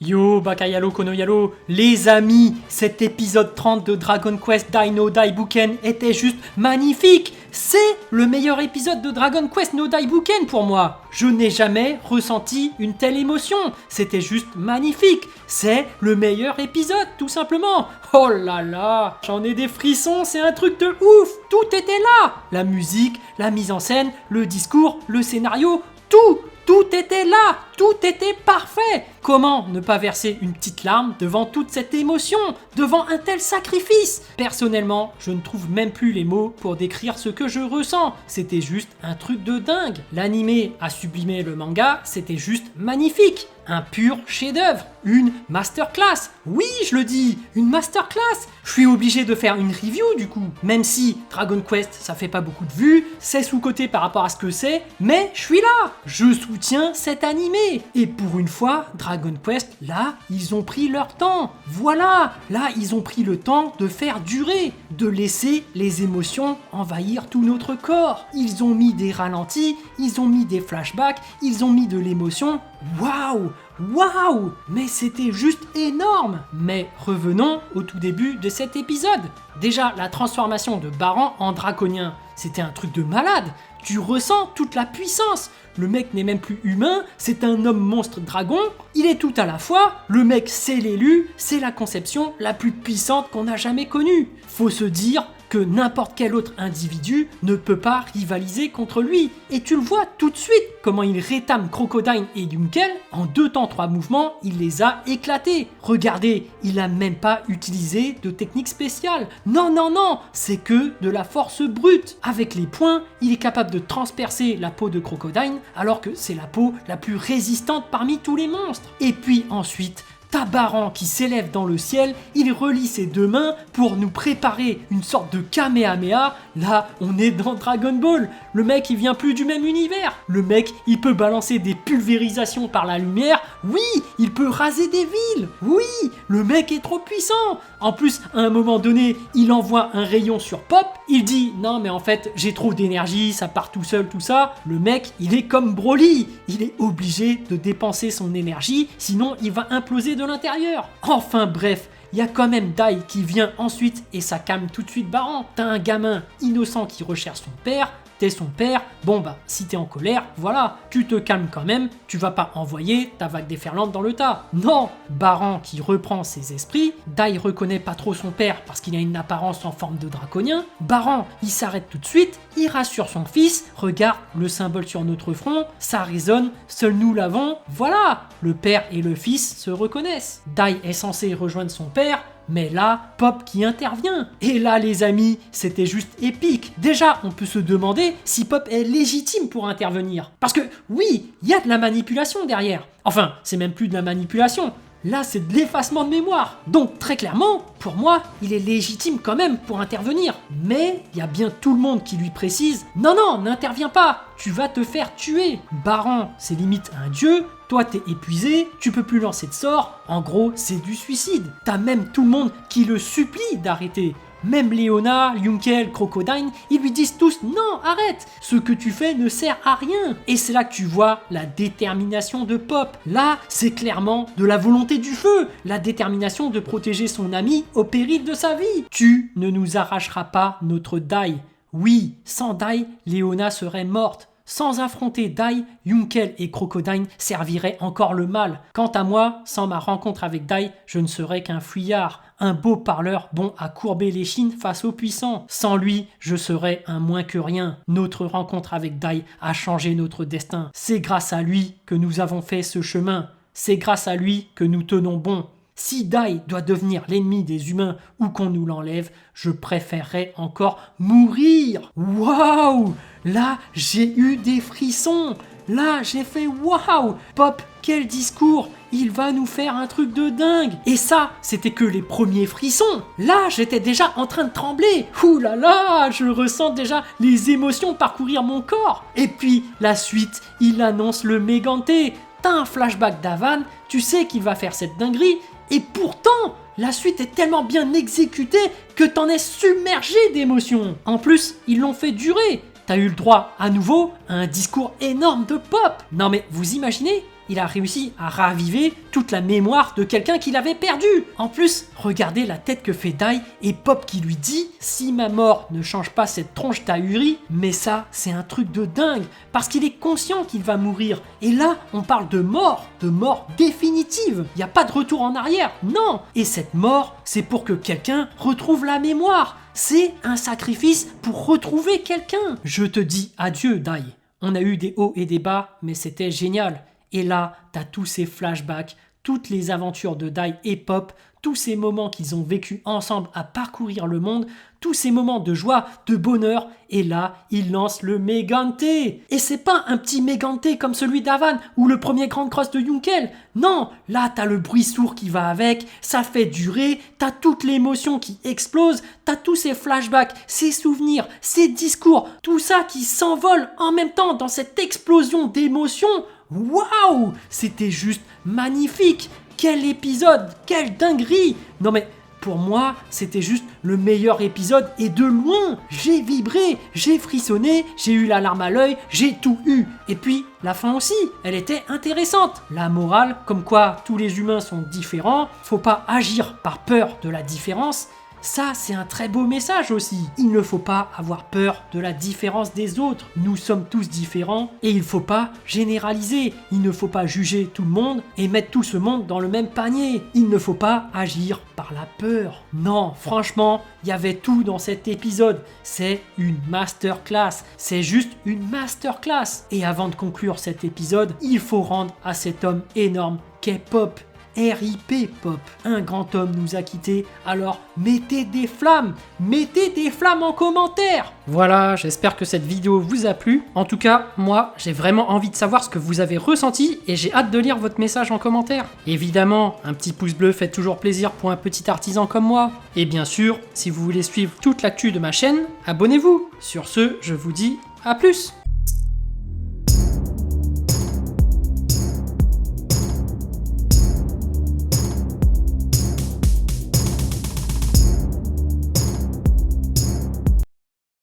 Yo, Bakayalo Konoyalo, les amis, cet épisode 30 de Dragon Quest Dai no Daibuken était juste magnifique. C'est le meilleur épisode de Dragon Quest no Daibuken pour moi. Je n'ai jamais ressenti une telle émotion. C'était juste magnifique. C'est le meilleur épisode, tout simplement. Oh là là, j'en ai des frissons, c'est un truc de ouf. Tout était là. La musique, la mise en scène, le discours, le scénario, tout était là, tout était parfait. Comment ne pas verser une petite larme devant toute cette émotion, devant un tel sacrifice? Personnellement, je ne trouve même plus les mots pour décrire ce que je ressens. C'était juste un truc de dingue. L'animé a sublimé le manga, c'était juste magnifique. Un pur chef-d'œuvre, une masterclass. Oui, je le dis, une masterclass. Je suis obligé de faire une review du coup. Même si Dragon Quest, ça fait pas beaucoup de vues, c'est sous-coté par rapport à ce que c'est, mais je suis là. Je soutiens cet animé. Et pour une fois, Dragon Quest, là, ils ont pris leur temps. Voilà, là, ils ont pris le temps de faire durer, de laisser les émotions envahir tout notre corps. Ils ont mis des ralentis, ils ont mis des flashbacks, ils ont mis de l'émotion. Waouh! Waouh! Mais c'était juste énorme! Mais revenons au tout début de cet épisode. Déjà, la transformation de Baran en draconien, c'était un truc de malade. Tu ressens toute la puissance. Le mec n'est même plus humain, c'est un homme monstre dragon. Il est tout à la fois. Le mec, c'est l'élu, c'est la conception la plus puissante qu'on a jamais connue. Faut se dire que n'importe quel autre individu ne peut pas rivaliser contre lui. Et tu le vois tout de suite, comment il rétame Crocodile et Yunkel. En 2 temps 3 mouvements, il les a éclatés. Regardez, il a même pas utilisé de technique spéciale. Non, c'est que de la force brute. Avec les poings, il est capable de transpercer la peau de Crocodile, alors que c'est la peau la plus résistante parmi tous les monstres. Et puis ensuite, t'as Baran qui s'élève dans le ciel, il relie ses 2 mains pour nous préparer une sorte de Kamehameha. Là, on est dans Dragon Ball. Le mec, il vient plus du même univers. Le mec, il peut balancer des pulvérisations par la lumière. Oui, il peut raser des villes. Oui, le mec est trop puissant. En plus, à un moment donné, il envoie un rayon sur Pop. Il dit, non mais en fait, j'ai trop d'énergie, ça part tout seul, tout ça. Le mec, il est comme Broly. Il est obligé de dépenser son énergie, sinon il va imploser de l'intérieur. Enfin bref, il y a quand même Dai qui vient ensuite et ça calme tout de suite Baran. T'as un gamin innocent qui recherche son père, t'es son père, bon bah si t'es en colère, voilà, tu te calmes quand même, tu vas pas envoyer ta vague déferlante dans le tas. Non, Baran qui reprend ses esprits, Dai reconnaît pas trop son père parce qu'il a une apparence en forme de draconien. Baran, il s'arrête tout de suite, il rassure son fils, regarde le symbole sur notre front, ça résonne, seuls nous l'avons, voilà, le père et le fils se reconnaissent. Dai est censé rejoindre son père, mais là, Pop qui intervient. Et là, les amis, c'était juste épique. Déjà, on peut se demander si Pop est légitime pour intervenir. Parce que, oui, il y a de la manipulation derrière. Enfin, c'est même plus de la manipulation. Là, c'est de l'effacement de mémoire. Donc, très clairement, pour moi, il est légitime quand même pour intervenir. Mais il y a bien tout le monde qui lui précise « Non, n'interviens pas, tu vas te faire tuer !» Baran, c'est limite un dieu, toi t'es épuisé, tu peux plus lancer de sort, en gros, c'est du suicide. T'as même tout le monde qui le supplie d'arrêter. Même Leona, Yunkel, Crocodile, ils lui disent tous « Non, arrête, ce que tu fais ne sert à rien !» Et c'est là que tu vois la détermination de Pop. Là, c'est clairement de la volonté du feu, la détermination de protéger son ami au péril de sa vie. Tu ne nous arracheras pas notre Dai. Oui, sans Dai, Leona serait morte. Sans affronter Dai, Yunkel et Crocodile serviraient encore le mal. Quant à moi, sans ma rencontre avec Dai, je ne serais qu'un fuyard, un beau parleur bon à courber l'échine face aux puissants. Sans lui, je serais un moins que rien. Notre rencontre avec Dai a changé notre destin. C'est grâce à lui que nous avons fait ce chemin. C'est grâce à lui que nous tenons bon. Si Dai doit devenir l'ennemi des humains ou qu'on nous l'enlève, je préférerais encore mourir. Waouh! Là, j'ai eu des frissons. Là, j'ai fait waouh! Pop, quel discours! Il va nous faire un truc de dingue! Et ça, c'était que les premiers frissons. Là, j'étais déjà en train de trembler. Ouh là là, je ressens déjà les émotions parcourir mon corps. Et puis, la suite, il annonce le Méganté. T'as un flashback d'Avan, tu sais qu'il va faire cette dinguerie. Et pourtant, la suite est tellement bien exécutée que t'en es submergé d'émotions. En plus, ils l'ont fait durer. T'as eu le droit à nouveau à un discours énorme de Pop. Non mais vous imaginez il a réussi à raviver toute la mémoire de quelqu'un qu'il avait perdu. En plus, regardez la tête que fait Dai et Pop qui lui dit « Si ma mort ne change pas cette tronche t'ahuri », mais ça, c'est un truc de dingue, parce qu'il est conscient qu'il va mourir. Et là, on parle de mort définitive. Il n'y a pas de retour en arrière, non. Et cette mort, c'est pour que quelqu'un retrouve la mémoire. C'est un sacrifice pour retrouver quelqu'un. Je te dis adieu, Dai. On a eu des hauts et des bas, mais c'était génial. Et là, t'as tous ces flashbacks, toutes les aventures de Dai et Pop, tous ces moments qu'ils ont vécu ensemble à parcourir le monde, tous ces moments de joie, de bonheur, et là, ils lancent le Megante. Et c'est pas un petit Megante comme celui d'Avan ou le premier Grand Cross de Yunkel. Non, là, t'as le bruit sourd qui va avec, ça fait durer, t'as toute l'émotion qui explose, t'as tous ces flashbacks, ces souvenirs, ces discours, tout ça qui s'envole en même temps dans cette explosion d'émotions. Waouh, c'était juste magnifique. Quel épisode, quelle dinguerie. Non mais pour moi, c'était juste le meilleur épisode et de loin. J'ai vibré, j'ai frissonné, j'ai eu la larme à l'œil, j'ai tout eu. Et puis, la fin aussi, elle était intéressante. La morale, comme quoi tous les humains sont différents, faut pas agir par peur de la différence. Ça, c'est un très beau message aussi. Il ne faut pas avoir peur de la différence des autres. Nous sommes tous différents et il ne faut pas généraliser. Il ne faut pas juger tout le monde et mettre tout ce monde dans le même panier. Il ne faut pas agir par la peur. Non, franchement, il y avait tout dans cet épisode. C'est une masterclass. C'est juste une masterclass. Et avant de conclure cet épisode, il faut rendre à cet homme énorme qu'est Pop. RIP Pop, un grand homme nous a quittés, alors mettez des flammes en commentaire. Voilà, j'espère que cette vidéo vous a plu. En tout cas, moi, j'ai vraiment envie de savoir ce que vous avez ressenti et j'ai hâte de lire votre message en commentaire. Évidemment, un petit pouce bleu fait toujours plaisir pour un petit artisan comme moi. Et bien sûr, si vous voulez suivre toute l'actu de ma chaîne, abonnez-vous. Sur ce, je vous dis à plus.